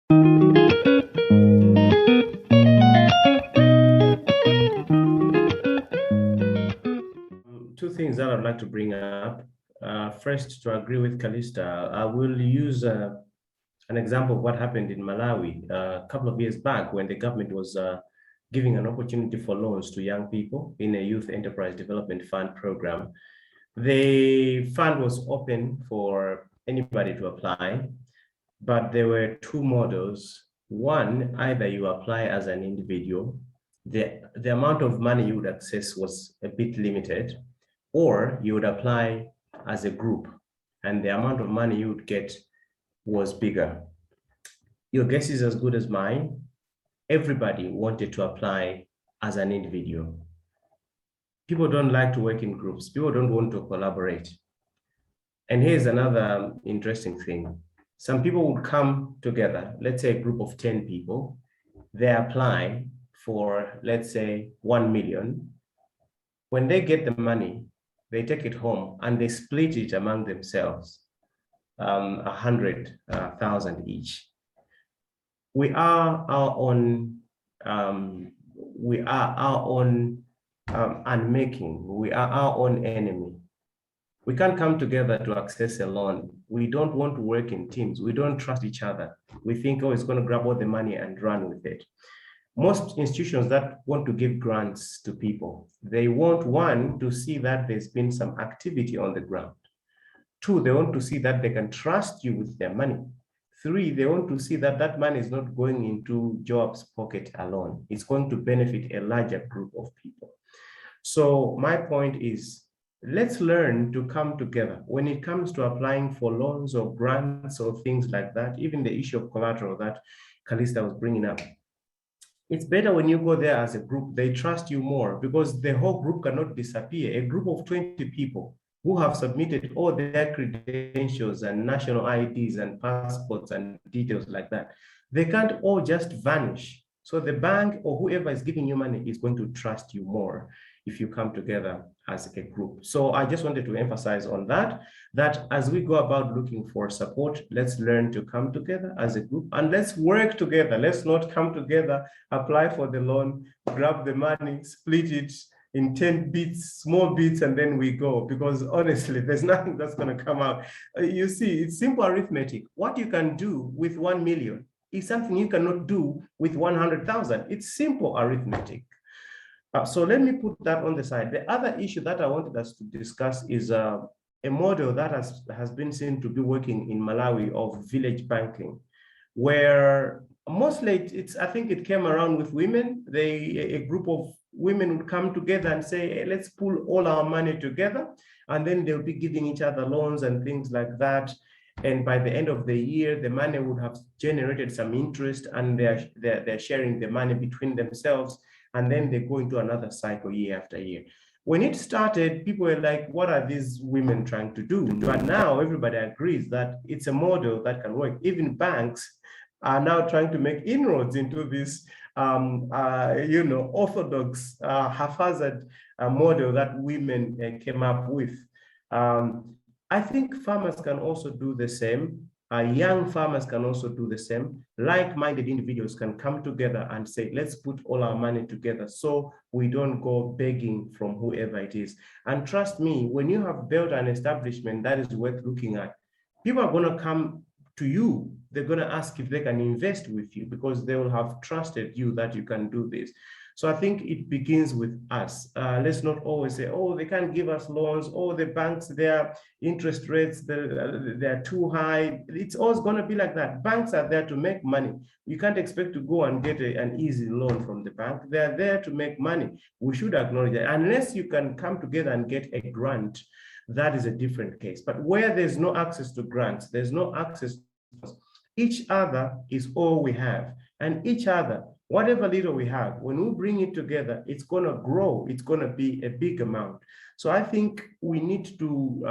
Two things that I'd like to bring up. First, to agree with Calista, I will use an example of what happened in Malawi a couple of years back when the government was giving an opportunity for loans to young people in a youth enterprise development fund program. The fund was open for anybody to apply, but there were two models. One, either you apply as an individual, the amount of money you would access was a bit limited, or you would apply as a group and the amount of money you would get was bigger. Your guess is as good as mine. Everybody wanted to apply as an individual. People don't like to work in groups. People don't want to collaborate. And here's another interesting thing. Some people would come together, let's say a group of 10 people, they apply for, let's say, 1 million. When they get the money, they take it home and they split it among themselves, 100,000 each. We are our own unmaking. We are our own enemy. We can't come together to access a loan. We don't want to work in teams. We don't trust each other. We think, oh, it's going to grab all the money and run with it. Most institutions that want to give grants to people, they want, one, to see that there's been some activity on the ground. Two, they want to see that they can trust you with their money. Three, they want to see that that money is not going into Joab's pocket alone. It's going to benefit a larger group of people. So my point is, let's learn to come together. When it comes to applying for loans or grants or things like that, even the issue of collateral that Calista was bringing up, it's better when you go there as a group. They trust you more because the whole group cannot disappear. A group of 20 people who have submitted all their credentials and national IDs and passports and details like that, they can't all just vanish. So the bank or whoever is giving you money is going to trust you more if you come together as a group. So I just wanted to emphasize on that as we go about looking for support, let's learn to come together as a group and let's work together. Let's not come together, apply for the loan, grab the money, split it in 10 bits, small bits, and then we go, because honestly, there's nothing that's going to come out. You see, it's simple arithmetic. What you can do with 1 million is something you cannot do with 100,000. It's simple arithmetic. So let me put that on the side. The other issue that I wanted us to discuss is a model that has been seen to be working in Malawi of village banking, where mostly I think it came around with women. A group of women would come together and say, hey, let's pull all our money together, and then they'll be giving each other loans and things like that. And by the end of the year, the money would have generated some interest, and they're sharing the money between themselves. And then they go into another cycle year after year. When it started, people were like, what are these women trying to do? But now everybody agrees that it's a model that can work. Even banks are now trying to make inroads into this orthodox, haphazard model that women came up with. I think farmers can also do the same. Young farmers can also do the same. Like-minded individuals can come together and say, let's put all our money together so we don't go begging from whoever it is. And trust me, when you have built an establishment that is worth looking at, people are going to come to you. They're going to ask if they can invest with you because they will have trusted you that you can do this. So I think it begins with us. Let's not always say, oh, they can't give us loans. Oh, the banks, their interest rates, they're too high. It's always going to be like that. Banks are there to make money. You can't expect to go and get an easy loan from the bank. They're there to make money. We should acknowledge that. Unless you can come together and get a grant, that is a different case. But where there's no access to grants, there's no access to each other is all we have. And each other, whatever little we have, when we bring it together, it's going to grow. It's going to be a big amount. So I think we need to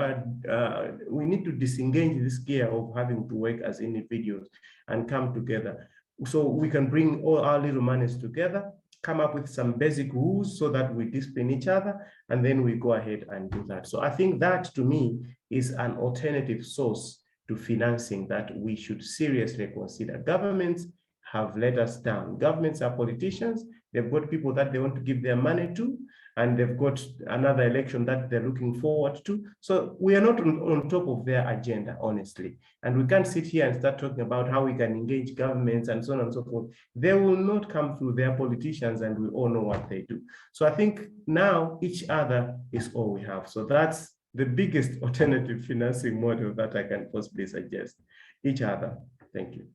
disengage this gear of having to work as individuals and come together. So we can bring all our little monies together, come up with some basic rules so that we discipline each other, and then we go ahead and do that. So I think that, to me, is an alternative source to financing that we should seriously consider. Governments have let us down. Governments are politicians. They've got people that they want to give their money to, and they've got another election that they're looking forward to. So we are not on top of their agenda, honestly. And we can't sit here and start talking about how we can engage governments and so on and so forth. They will not come through their politicians, and we all know what they do. So I think now each other is all we have. So that's the biggest alternative financing model that I can possibly suggest. Each other. Thank you.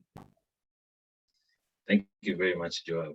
Thank you very much, Joab.